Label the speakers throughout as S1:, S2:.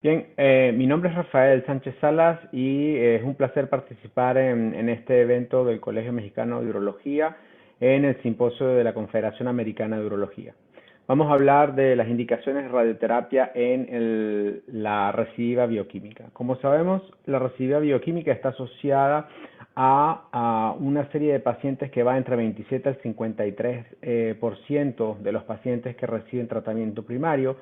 S1: Bien, mi nombre es Rafael Sánchez Salas y es un placer participar en este evento del Colegio Mexicano de Urología en el simposio de la Confederación Americana de Urología. Vamos a hablar de las indicaciones de radioterapia en la recidiva bioquímica. Como sabemos, la recidiva bioquímica está asociada a una serie de pacientes que va entre 27 al 53% de los pacientes que reciben tratamiento primario,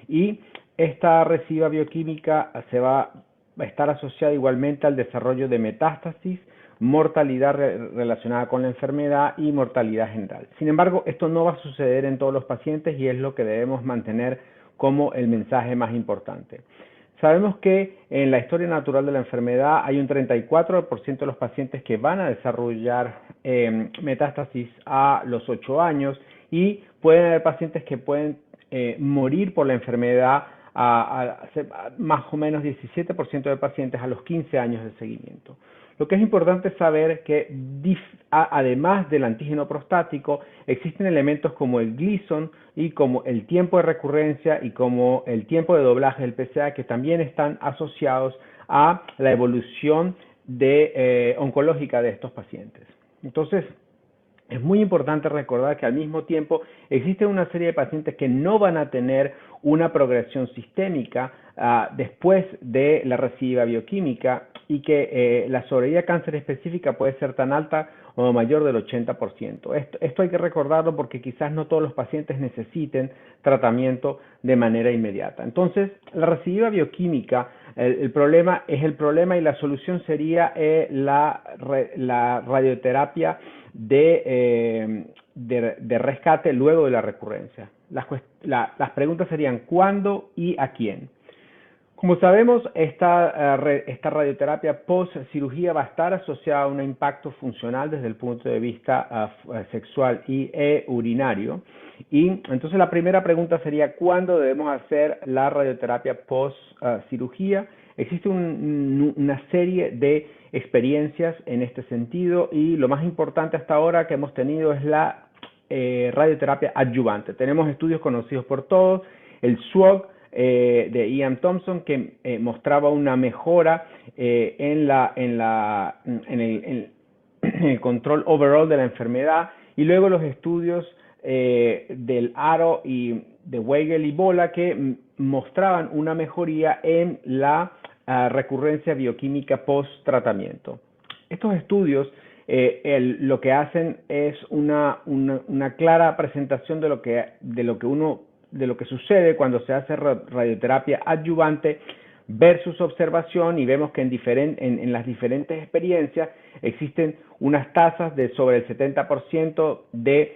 S1: y esta recidiva bioquímica va a estar asociada igualmente al desarrollo de metástasis, mortalidad relacionada con la enfermedad y mortalidad general. Sin embargo, esto no va a suceder en todos los pacientes y es lo que debemos mantener como el mensaje más importante. Sabemos que en la historia natural de la enfermedad hay un 34% de los pacientes que van a desarrollar metástasis a los 8 años, y pueden haber pacientes que pueden morir por la enfermedad a más o menos 17% de pacientes a los 15 años de seguimiento. Lo que es importante saber que además del antígeno prostático existen elementos como el Gleason y como el tiempo de recurrencia y como el tiempo de doblaje del PSA, que también están asociados a la evolución oncológica de estos pacientes. Entonces, es muy importante recordar que al mismo tiempo existe una serie de pacientes que no van a tener una progresión sistémica después de la recidiva bioquímica, y que la sobrevida a cáncer específica puede ser tan alta o mayor del 80%. Esto hay que recordarlo porque quizás no todos los pacientes necesiten tratamiento de manera inmediata. Entonces, la recidiva bioquímica, el problema es el problema, y la solución sería la radioterapia de rescate luego de la recurrencia. Las preguntas serían ¿cuándo y a quién? Como sabemos, esta radioterapia post-cirugía va a estar asociada a un impacto funcional desde el punto de vista sexual y urinario. Y entonces la primera pregunta sería ¿cuándo debemos hacer la radioterapia post-cirugía? Existe una serie de experiencias en este sentido, y lo más importante hasta ahora que hemos tenido es la radioterapia adyuvante. Tenemos estudios conocidos por todos, el SWOG de Ian Thompson, que mostraba una mejora en el control overall de la enfermedad, y luego los estudios del Aro y de Weigel y Bola, que mostraban una mejoría en la recurrencia bioquímica post-tratamiento. Estos estudios lo que hacen es una clara presentación de lo que sucede cuando se hace radioterapia adyuvante versus observación, y vemos que en las diferentes experiencias existen unas tasas de sobre el 70% de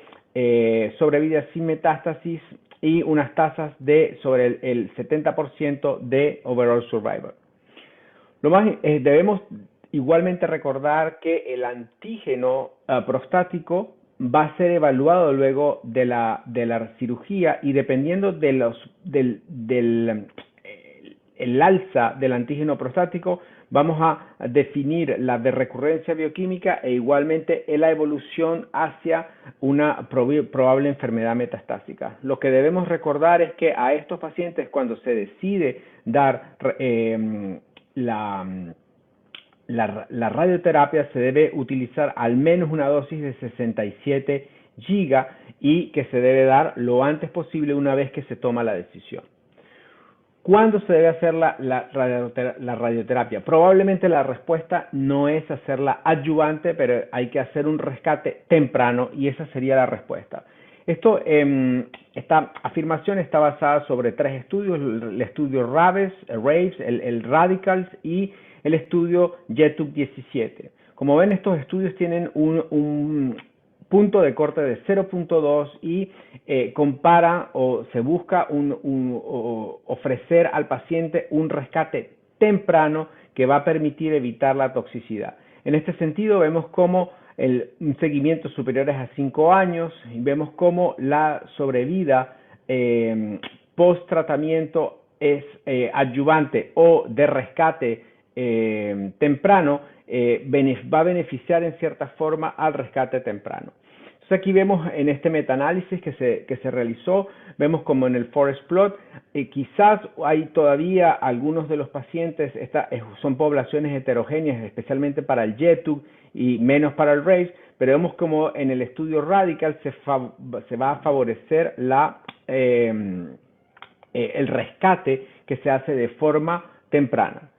S1: sobrevida sin metástasis y unas tasas de sobre el 70% de overall survival. Debemos igualmente recordar que el antígeno prostático va a ser evaluado luego de la cirugía, y dependiendo de el alza del antígeno prostático, vamos a definir la de recurrencia bioquímica e igualmente la evolución hacia una probable enfermedad metastásica. Lo que debemos recordar es que a estos pacientes, cuando se decide dar la radioterapia, se debe utilizar al menos una dosis de 67 giga, y que se debe dar lo antes posible una vez que se toma la decisión. ¿Cuándo se debe hacer la radioterapia? Probablemente la respuesta no es hacerla adyuvante, pero hay que hacer un rescate temprano, y esa sería la respuesta. Esta afirmación está basada sobre 3 estudios: el estudio RAVES, el RADICALS y el estudio JETUB 17. Como ven, estos estudios tienen un punto de corte de 0.2 y compara o se busca ofrecer al paciente un rescate temprano que va a permitir evitar la toxicidad. En este sentido, vemos cómo un seguimiento superior a 5 años, y vemos cómo la sobrevida post tratamiento es adyuvante o de rescate temprano, va a beneficiar en cierta forma al rescate temprano. Entonces aquí vemos en este metaanálisis que se realizó, vemos como en el forest plot, quizás hay todavía algunos de los pacientes, son poblaciones heterogéneas, especialmente para el YETUG y menos para el RACE, pero vemos como en el estudio Radical se va a favorecer el rescate que se hace de forma temprana.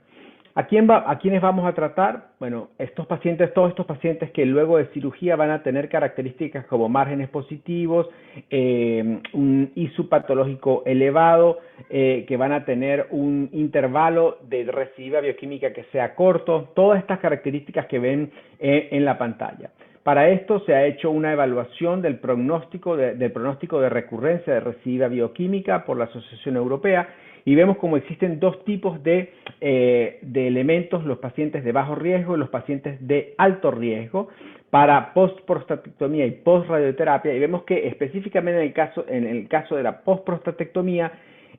S1: ¿A quiénes vamos a tratar? Bueno, todos estos pacientes que luego de cirugía van a tener características como márgenes positivos, un ISU patológico elevado, que van a tener un intervalo de recidiva bioquímica que sea corto, todas estas características que ven en la pantalla. Para esto se ha hecho una evaluación del pronóstico de recurrencia de recidiva bioquímica por la Asociación Europea y vemos como existen dos tipos de elementos, los pacientes de bajo riesgo y los pacientes de alto riesgo para post-prostatectomía y post-radioterapia, y vemos que específicamente en el caso de la post-prostatectomía,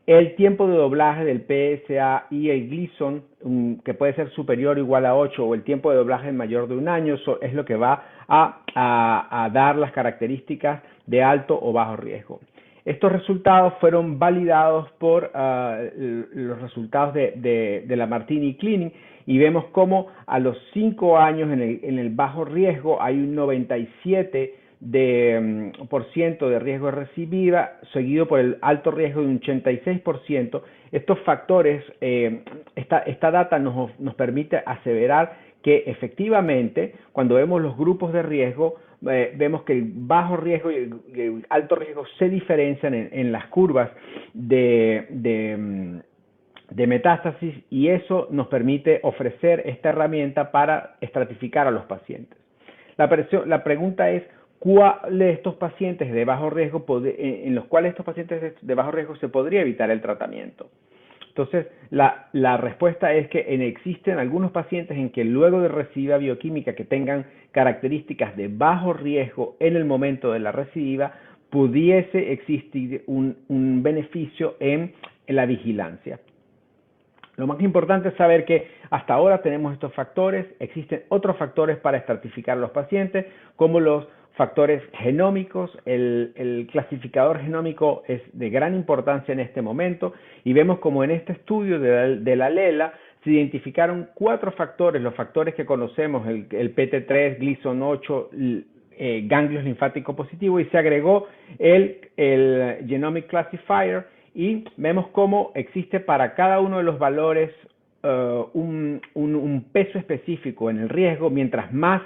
S1: el tiempo de doblaje del PSA y el Gleason, que puede ser superior o igual a 8, o el tiempo de doblaje mayor de un año, es lo que va a dar las características de alto o bajo riesgo. Estos resultados fueron validados por los resultados de la Martini Clinic y vemos cómo a los 5 años en el bajo riesgo hay un 97% de riesgo de recidiva, seguido por el alto riesgo de un 86%. Estos factores, esta data nos permite aseverar que efectivamente cuando vemos los grupos de riesgo, vemos que el bajo riesgo y el alto riesgo se diferencian en las curvas de metástasis, y eso nos permite ofrecer esta herramienta para estratificar a los pacientes. La pregunta es, ¿cuál de estos pacientes de bajo riesgo, en los cuales estos pacientes de bajo riesgo se podría evitar el tratamiento? Entonces, la respuesta es que existen algunos pacientes en que luego de recidiva bioquímica que tengan características de bajo riesgo en el momento de la recidiva, pudiese existir un beneficio en la vigilancia. Lo más importante es saber que hasta ahora tenemos estos factores, existen otros factores para estratificar a los pacientes, como los factores genómicos. El clasificador genómico es de gran importancia en este momento y vemos como en este estudio de la LELA se identificaron 4 factores, los factores que conocemos, el PT3, Gleason 8, ganglios linfáticos positivos, y se agregó el Genomic Classifier, y vemos cómo existe para cada uno de los valores un peso específico en el riesgo. Mientras más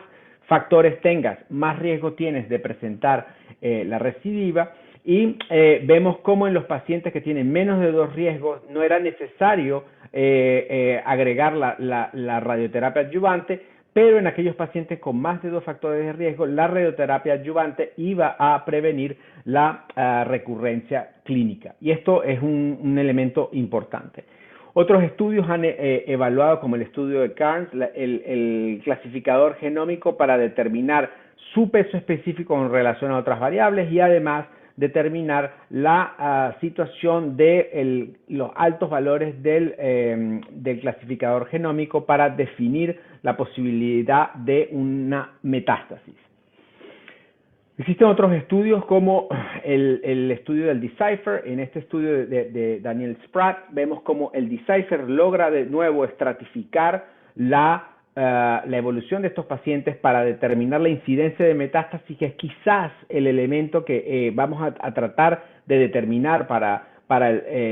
S1: factores tengas, más riesgo tienes de presentar la recidiva, y vemos cómo en los pacientes que tienen menos de 2 riesgos no era necesario agregar la radioterapia adyuvante, pero en aquellos pacientes con más de 2 factores de riesgo, la radioterapia adyuvante iba a prevenir la recurrencia clínica. Y esto es un elemento importante. Otros estudios han evaluado, como el estudio de Carnes, el clasificador genómico para determinar su peso específico en relación a otras variables, y además determinar la situación de los altos valores del clasificador genómico para definir la posibilidad de una metástasis. Existen otros estudios como el estudio del Decipher. En este estudio de Daniel Spratt vemos cómo el Decipher logra de nuevo estratificar la evolución de estos pacientes para determinar la incidencia de metástasis, que es quizás el elemento que vamos a tratar de determinar para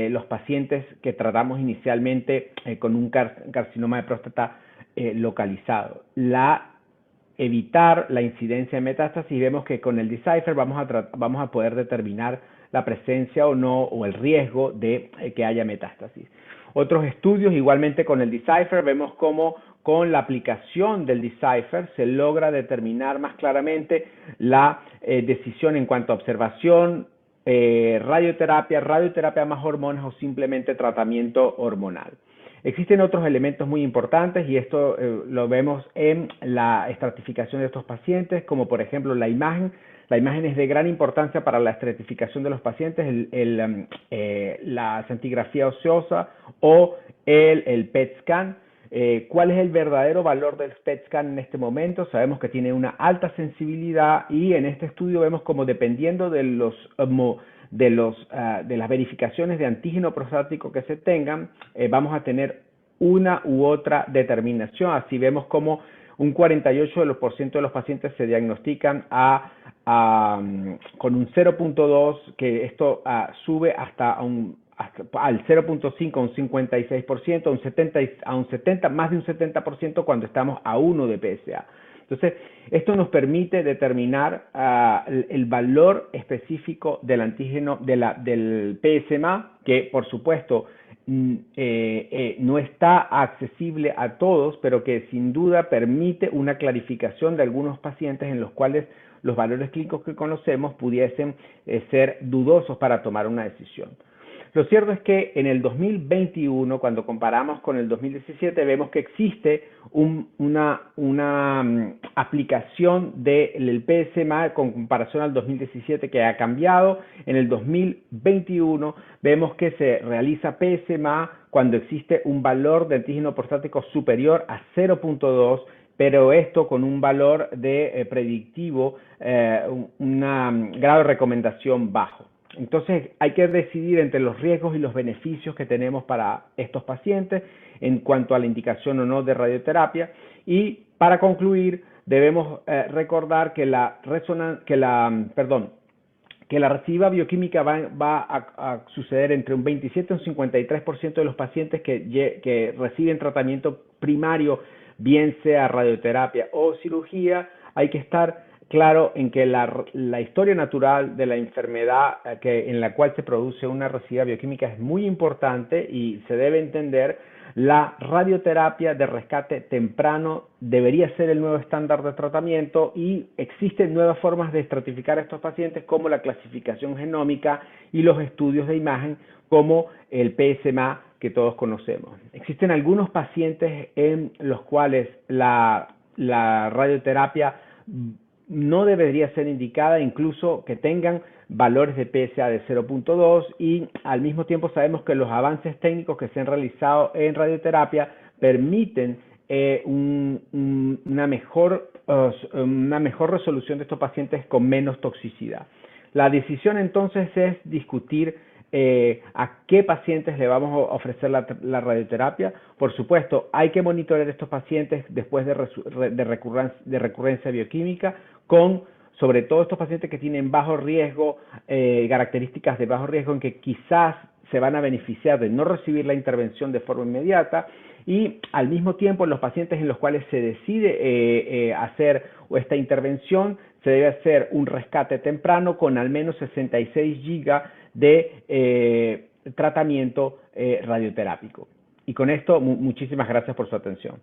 S1: los pacientes que tratamos inicialmente con un carcinoma de próstata localizado. Evitar la incidencia de metástasis, y vemos que con el Decipher vamos a poder determinar la presencia o no, o el riesgo de que haya metástasis. Otros estudios, igualmente con el Decipher, vemos cómo con la aplicación del Decipher se logra determinar más claramente la decisión en cuanto a observación, radioterapia más hormonas o simplemente tratamiento hormonal. Existen otros elementos muy importantes, y esto lo vemos en la estratificación de estos pacientes, como por ejemplo la imagen. La imagen es de gran importancia para la estratificación de los pacientes, la scintigrafía oseosa o el PET scan. ¿Cuál es el verdadero valor del PET scan en este momento? Sabemos que tiene una alta sensibilidad y en este estudio vemos como dependiendo de las verificaciones de antígeno prostático que se tengan, vamos a tener una u otra determinación. Así vemos como un 48% de los pacientes se diagnostican con un 0.2, que esto sube hasta al 0.5 a un 56%, más de un 70% cuando estamos a 1 de PSA. Entonces, esto nos permite determinar el valor específico del antígeno del PSMA, que por supuesto no está accesible a todos, pero que sin duda permite una clarificación de algunos pacientes en los cuales los valores clínicos que conocemos pudiesen ser dudosos para tomar una decisión. Lo cierto es que en el 2021, cuando comparamos con el 2017, vemos que existe una aplicación del PSMA con comparación al 2017 que ha cambiado. En el 2021 vemos que se realiza PSMA cuando existe un valor de antígeno prostático superior a 0.2, pero esto con un valor de predictivo, un grado de recomendación bajo. Entonces hay que decidir entre los riesgos y los beneficios que tenemos para estos pacientes en cuanto a la indicación o no de radioterapia. Y para concluir, debemos recordar que la recidiva bioquímica va a suceder entre un 27 y un 53% de los pacientes que reciben tratamiento primario, bien sea radioterapia o cirugía. Hay que estar claro en que la historia natural de la enfermedad en la cual se produce una recidiva bioquímica es muy importante y se debe entender. La radioterapia de rescate temprano debería ser el nuevo estándar de tratamiento y existen nuevas formas de estratificar a estos pacientes como la clasificación genómica y los estudios de imagen como el PSMA que todos conocemos. Existen algunos pacientes en los cuales la radioterapia no debería ser indicada, incluso que tengan valores de PSA de 0.2, y al mismo tiempo sabemos que los avances técnicos que se han realizado en radioterapia permiten una mejor resolución de estos pacientes con menos toxicidad. La decisión entonces es discutir a qué pacientes le vamos a ofrecer la radioterapia. Por supuesto, hay que monitorear a estos pacientes después de recurrencia bioquímica, sobre todo estos pacientes que tienen bajo riesgo, características de bajo riesgo en que quizás se van a beneficiar de no recibir la intervención de forma inmediata, y al mismo tiempo en los pacientes en los cuales se decide hacer esta intervención, se debe hacer un rescate temprano con al menos 66 GB de tratamiento radioterápico. Y con esto, muchísimas gracias por su atención.